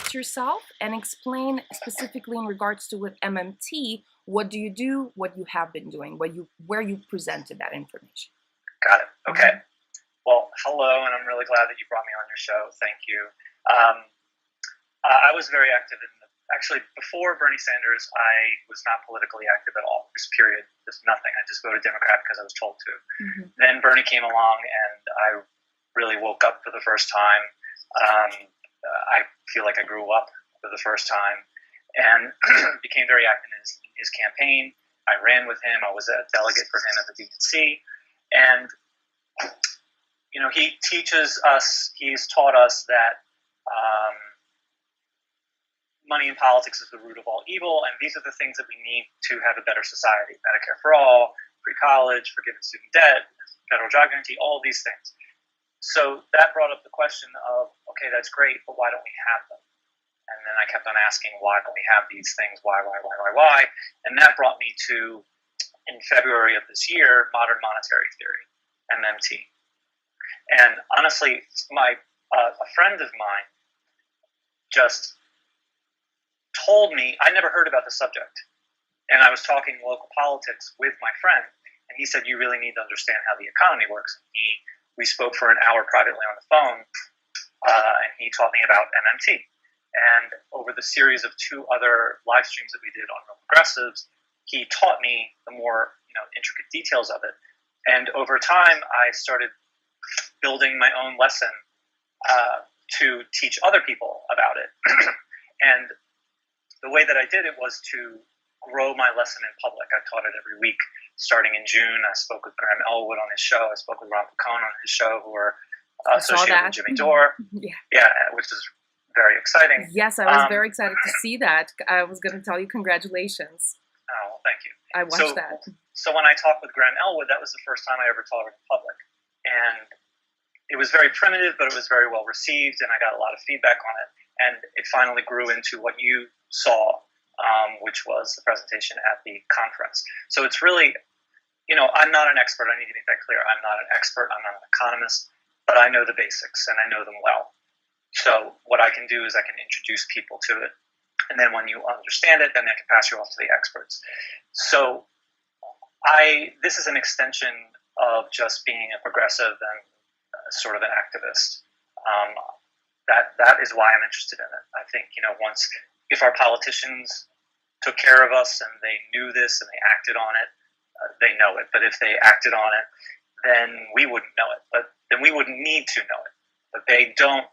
introduce yourself and explain specifically in regards to with MMT, what do you do, what you have been doing, where you presented that information? Got it. Okay. Well, hello, and I'm really glad that you brought me on your show. Thank you. I was very active actually, before Bernie Sanders, I was not politically active at all. Just period. Just nothing. I just voted Democrat because I was told to. Then Bernie came along, and I really woke up for the first time. I feel like I grew up for the first time and became very active in his campaign. I ran with him. I was a delegate for him at the DNC. And, he he's taught us that money in politics is the root of all evil, and these are the things that we need to have a better society. Medicare for all, free college, forgiven student debt, federal job guarantee, all of these things. So that brought up the question of, okay, that's great, but why don't we have them? And then I kept on asking, why don't we have these things? Why? And that brought me to, in February of this year, modern monetary theory, MMT. And honestly, a friend of mine just told me, I never heard about the subject. And I was talking local politics with my friend, and he said, you really need to understand how the economy works. We spoke for an hour privately on the phone, and he taught me about MMT. And over the series of 2 other live streams that we did on Real Progressives, he taught me the more intricate details of it. And over time, I started building my own lesson to teach other people about it. And the way that I did it was to grow my lesson in public. I taught it every week. Starting in June, I spoke with Graham Elwood on his show. I spoke with Ron Picone on his show, who are associated with Jimmy Dore. Yeah, which is very exciting. Yes, I was very excited to see that. I was going to tell you congratulations. Oh, well, thank you. I watched that. So when I talked with Graham Elwood, that was the first time I ever taught it in public. And it was very primitive, but it was very well received, and I got a lot of feedback on it. And it finally grew into what you saw, which was the presentation at the conference. So it's really, I'm not an expert. I need to make that clear. I'm not an expert. I'm not an economist, but I know the basics, and I know them well. So what I can do is I can introduce people to it. And then when you understand it, then I can pass you off to the experts. So this is an extension of just being a progressive and sort of an activist. That is why I'm interested in it. I think, if our politicians took care of us and they knew this and they acted on it, they know it. But if they acted on it, then we wouldn't know it. But then we wouldn't need to know it. But they don't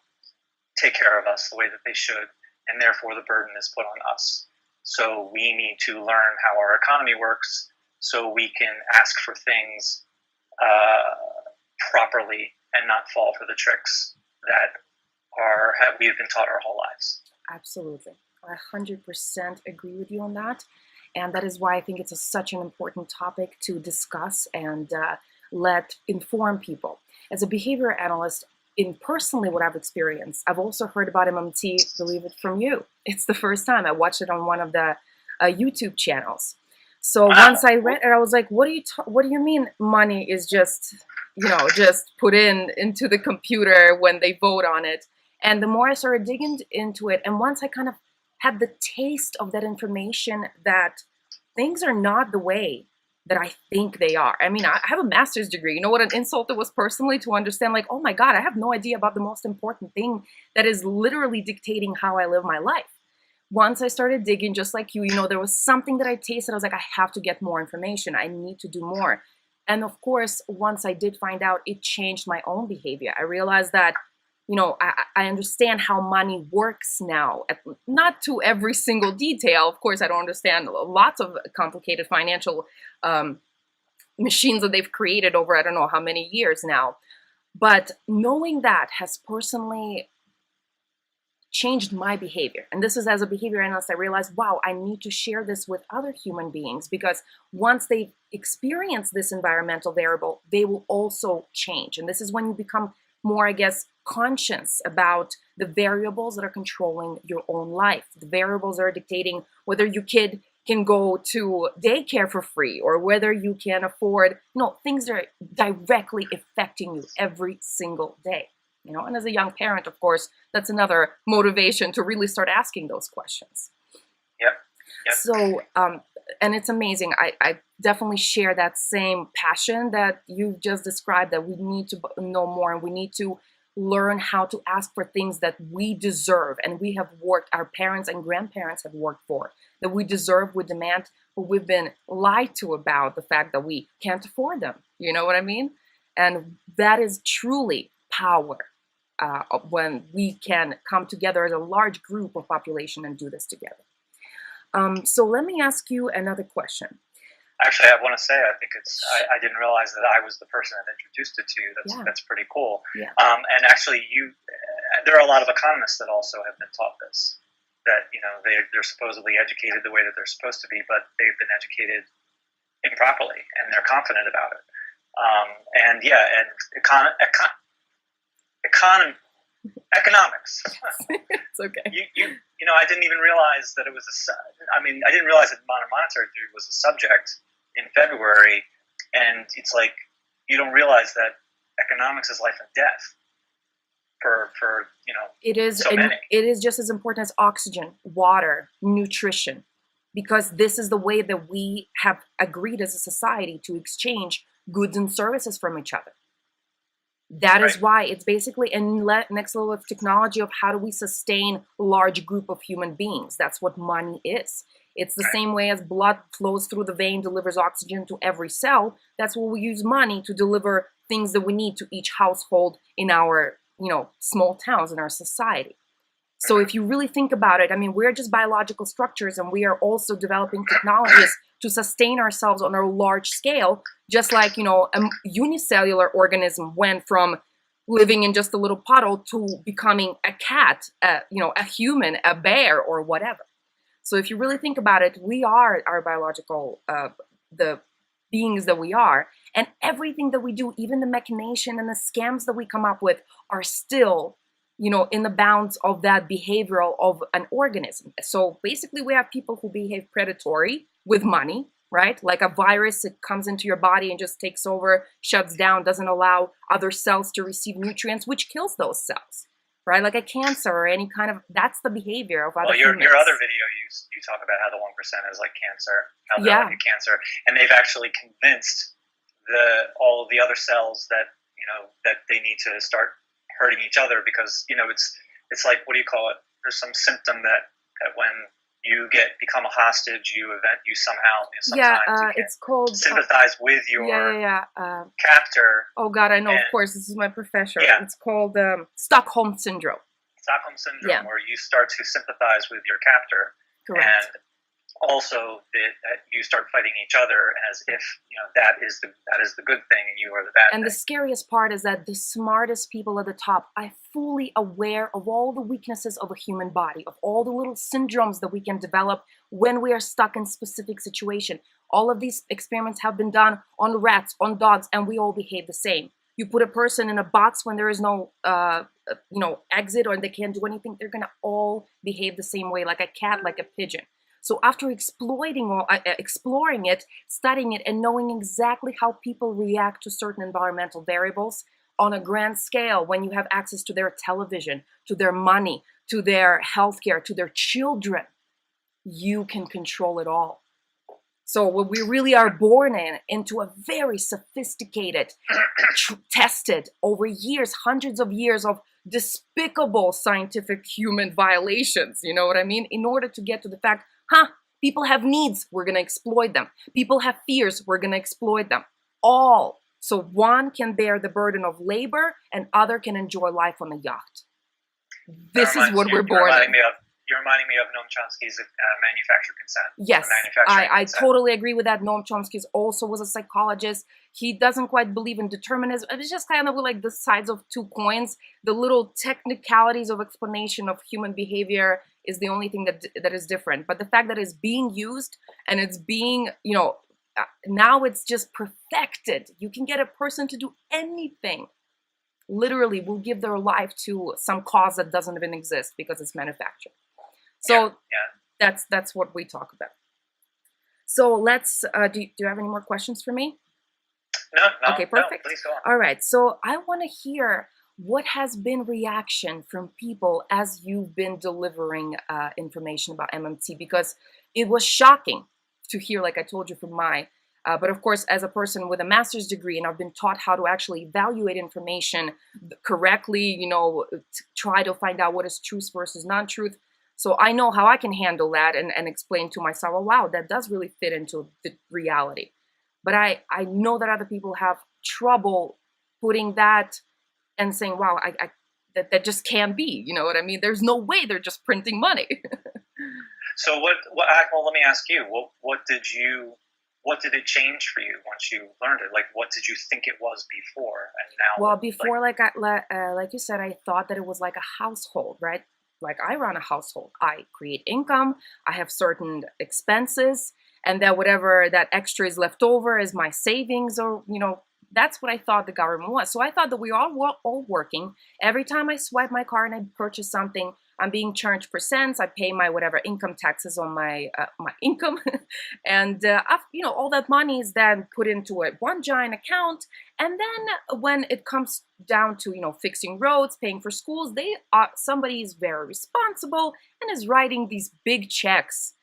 take care of us the way that they should, and therefore the burden is put on us. So we need to learn how our economy works so we can ask for things properly and not fall for the tricks that we've been taught our whole lives. Absolutely. I 100% agree with you on that. And that is why I think it's such an important topic to discuss and inform people. As a behavior analyst, in personally what I've experienced, I've also heard about MMT, believe it, from you. It's the first time. I watched it on one of the YouTube channels. So once I read it, I was like, what do you mean money is just put into the computer when they vote on it? And the more I started digging into it, and once I kind of had the taste of that information that things are not the way that I think they are. I mean, I have a master's degree. You know what an insult it was personally to understand, like, oh my God, I have no idea about the most important thing that is literally dictating how I live my life. Once I started digging, just like you, there was something that I tasted. I was like, I have to get more information. I need to do more. And of course, once I did find out, it changed my own behavior. I realized that, I understand how money works now. Not to every single detail. Of course, I don't understand lots of complicated financial machines that they've created over I don't know how many years now. But knowing that has personally changed my behavior. And this is, as a behavior analyst, I realized, wow, I need to share this with other human beings, because once they experience this environmental variable, they will also change. And this is when you become more, I guess, conscious about the variables that are controlling your own life. The variables that are dictating whether your kid can go to daycare for free or whether you can afford, things that are directly affecting you every single day. And as a young parent, of course, that's another motivation to really start asking those questions. Yep. So, and it's amazing. I definitely share that same passion that you just described, that we need to know more, and we need to learn how to ask for things that we deserve and we have worked, our parents and grandparents have worked for, that we deserve, we demand, but we've been lied to about the fact that we can't afford them. You know what I mean? And that is truly power, when we can come together as a large group of population and do this together. So let me ask you another question. Actually, I want to say, I think I didn't realize that I was the person that introduced it to you. That's pretty cool. Yeah. And actually, there are a lot of economists that also have been taught this, that, they're supposedly educated the way that they're supposed to be, but they've been educated improperly, and they're confident about it. Economics. It's okay. I didn't even realize that it was I didn't realize that modern monetary theory was a subject in February, and it's like, you don't realize that economics is life and death for it is, so many. It is just as important as oxygen, water, nutrition, because this is the way that we have agreed as a society to exchange goods and services from each other. That is why it's basically a next level of technology of how do we sustain a large group of human beings. That's what money is. It's the same way as blood flows through the vein, delivers oxygen to every cell. That's what we use money to deliver things that we need to each household in our, small towns in our society. So if you really think about it, we're just biological structures, and we are also developing technologies to sustain ourselves on a large scale, just like, a unicellular organism went from living in just a little puddle to becoming a cat, a human, a bear, or whatever. So if you really think about it, we are our biological, the beings that we are, and everything that we do, even the machination and the scams that we come up with, are still in the bounds of that behavioral of an organism. So basically we have people who behave predatory with money, right? Like a virus, it comes into your body and just takes over, shuts down, doesn't allow other cells to receive nutrients, which kills those cells, right? Like a cancer or any kind of, that's the behavior of other humans. Your other video, you talk about how the 1% is like cancer, how they're like a cancer, and they've actually convinced all of the other cells that, that they need to start hurting each other, because it's like, what do you call it? There's some symptom that when you become a hostage, you somehow sometimes it's called sympathize with your captor. Oh God, I know. Of course, this is my professor. Yeah. It's called Stockholm syndrome. Stockholm syndrome, where you start to sympathize with your captor. Correct. And also that you start fighting each other as if that is the good thing and you are the bad thing. And the scariest part is that the smartest people at the top are fully aware of all the weaknesses of a human body, of all the little syndromes that we can develop when we are stuck in specific situation. All of these experiments have been done on rats, on dogs, and we all behave the same. You put a person in a box when there is no exit, or they can't do anything, they're gonna all behave the same way, like a cat, like a pigeon. So after exploring it, studying it, and knowing exactly how people react to certain environmental variables on a grand scale, when you have access to their television, to their money, to their healthcare, to their children, you can control it all. So we really are born into a very sophisticated, tested over years, hundreds of years of despicable scientific human violations, you know what I mean? In order to get to the fact, people have needs, we're going to exploit them. People have fears, we're going to exploit them. All. So one can bear the burden of labor and other can enjoy life on a yacht. This is what we're born in. You're reminding me of Noam Chomsky's manufactured consent. Yes, I totally agree with that. Noam Chomsky also was a psychologist. He doesn't quite believe in determinism. It's just kind of like the sides of two coins. The little technicalities of explanation of human behavior is the only thing that is different. But the fact that it's being used and it's being, now it's just perfected. You can get a person to do anything. Literally will give their life to some cause that doesn't even exist because it's manufactured. So that's what we talk about. So let's, do you have any more questions for me? No. Okay, perfect. No, please go on. All right. So I want to hear what has been reaction from people as you've been delivering information about MMT? Because it was shocking to hear, like I told you, from but of course, as a person with a master's degree, and I've been taught how to actually evaluate information correctly, try to find out what is truth versus non-truth. So I know how I can handle that and explain to myself, oh, wow, that does really fit into the reality. But I know that other people have trouble putting that and saying, wow, that just can't be. You know what I mean? There's no way they're just printing money. So well, let me ask you, what did it change for you once you learned it? Like, what did you think it was before, and now? Well, before, like you said, I thought that it was like a household, right? Like I run a household. I create income. I have certain expenses, and that whatever that extra is left over is my savings, or that's what I thought the government was. So I thought that we all working. Every time I swipe my card and I purchase something, I'm being charged percents. I pay my whatever income taxes on my income, and all that money is then put into one giant account. And then when it comes down to fixing roads, paying for schools, somebody is very responsible and is writing these big checks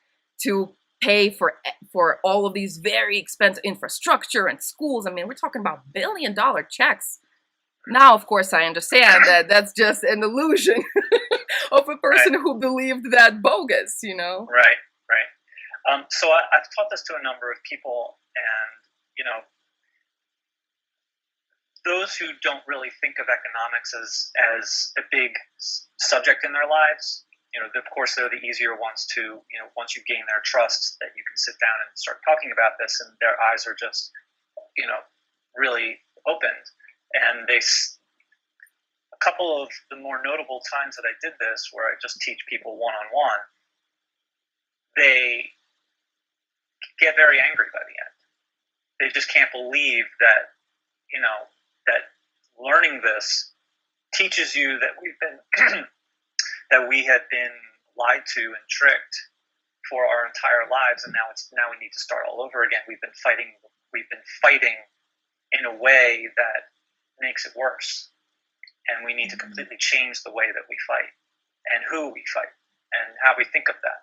to pay for all of these very expensive infrastructure and schools. I mean, we're talking about $1 billion checks. Now, of course, I understand that that's just an illusion of a person who believed that bogus, Right, right. So I've taught this to a number of people, and those who don't really think of economics as a big subject in their lives, of course, they're the easier ones to, once you gain their trust, that you can sit down and start talking about this, and their eyes are just, really opened. And a couple of the more notable times that I did this, where I just teach people one-on-one, they get very angry by the end. They just can't believe that, that learning this teaches you that that we had been lied to and tricked for our entire lives, and now we need to start all over again. We've been fighting in a way that makes it worse, and we need to completely change the way that we fight and who we fight and how we think of that.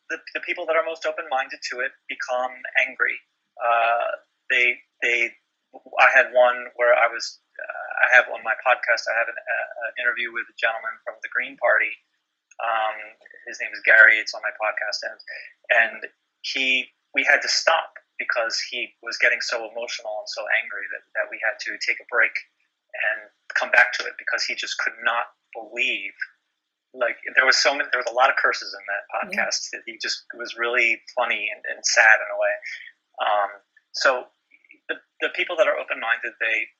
The people that are most open-minded to it become angry. I had one where I have on my podcast, I have an interview with a gentleman from the Green Party. His name is Gary. It's on my podcast, and we had to stop because he was getting so emotional and so angry that we had to take a break and come back to it, because he just could not believe. Like, there was a lot of curses in that podcast. Yeah. It was really funny and sad in a way. So the people that are open-minded, they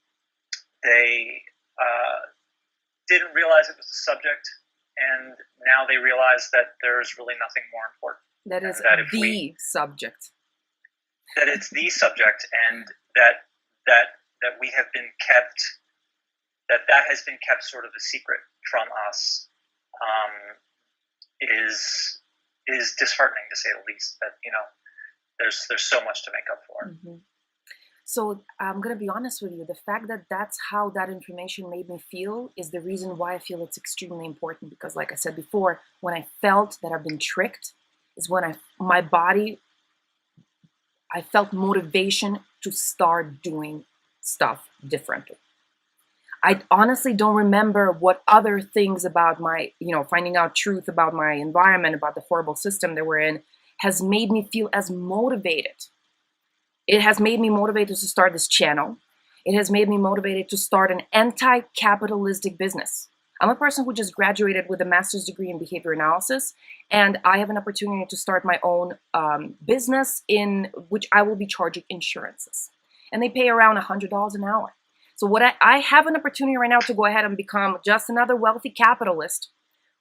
didn't realize it was a subject, and now they realize that there's really nothing more important. That is the subject. That it's the subject, and that we have been kept, that has been kept sort of a secret from us, is disheartening, to say the least. That there's so much to make up for. Mm-hmm. So I'm going to be honest with you. The fact that that's how that information made me feel is the reason why I feel it's extremely important. Because like I said before, when I felt that I've been tricked is when I felt motivation to start doing stuff differently. I honestly don't remember what other things about my, finding out truth about my environment, about the horrible system that we're in, has made me feel as motivated. It has made me motivated to start this channel. It has made me motivated to start an anti-capitalistic business. I'm a person who just graduated with a master's degree in behavior analysis, and I have an opportunity to start my own business in which I will be charging insurances. And they pay around $100 an hour. So what I have an opportunity right now to go ahead and become just another wealthy capitalist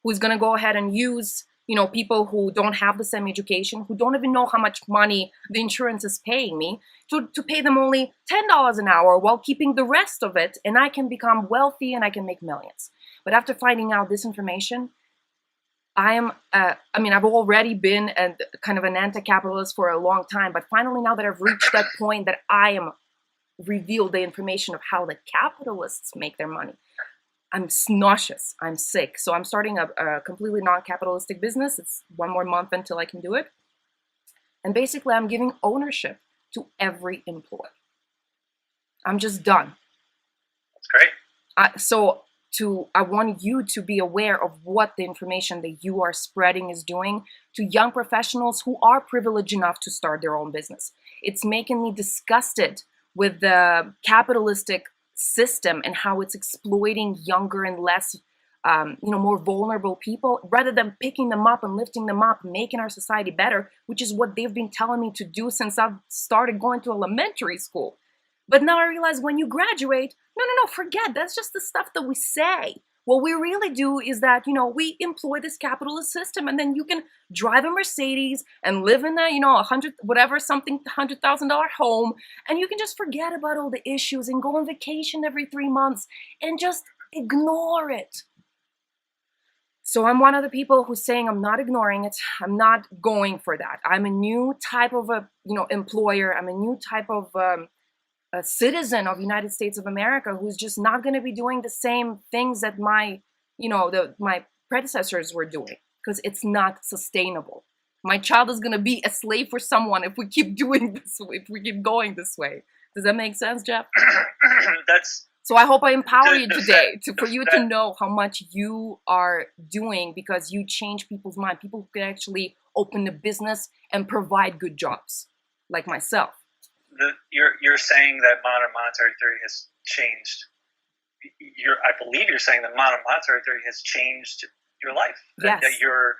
who's going to go ahead and use people who don't have the same education, who don't even know how much money the insurance is paying me, to pay them only $10 an hour while keeping the rest of it, and I can become wealthy and I can make millions. But after finding out this information, I've already been kind of an anti-capitalist for a long time, but finally now that I've reached that point that I am reveal the information of how the capitalists make their money. I'm nauseous. I'm sick. So I'm starting a completely non-capitalistic business. It's one more month until I can do it. And basically, I'm giving ownership to every employee. I'm just done. That's great. I want you to be aware of what the information that you are spreading is doing to young professionals who are privileged enough to start their own business. It's making me disgusted with the capitalistic system and how it's exploiting younger and less, more vulnerable people, rather than picking them up and lifting them up, making our society better, which is what they've been telling me to do since I've started going to elementary school. But now I realize when you graduate, no, forget. That's just the stuff that we say. What we really do is that, we employ this capitalist system, and then you can drive a Mercedes and live in a, $100,000 home, and you can just forget about all the issues and go on vacation every 3 months and just ignore it. So I'm one of the people who's saying I'm not ignoring it. I'm not going for that. I'm a new type of employer. I'm a new type of a citizen of the United States of America who's just not going to be doing the same things that my predecessors were doing, because it's not sustainable. My child is going to be a slave for someone if we keep doing this, if we keep going this way. Does that make sense, Jeff? So I hope I empower you today for you to know how much you are doing, because you change people's mind. People who can actually open a business and provide good jobs, like myself. You're saying that modern monetary theory has changed. I believe you're saying that modern monetary theory has changed your life. Yes. That you're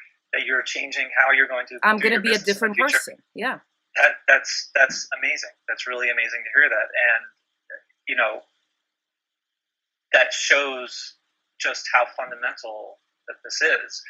changing how you're going to. I'm going to be a different person. Yeah. That's amazing. That's really amazing to hear that, and that shows just how fundamental that this is.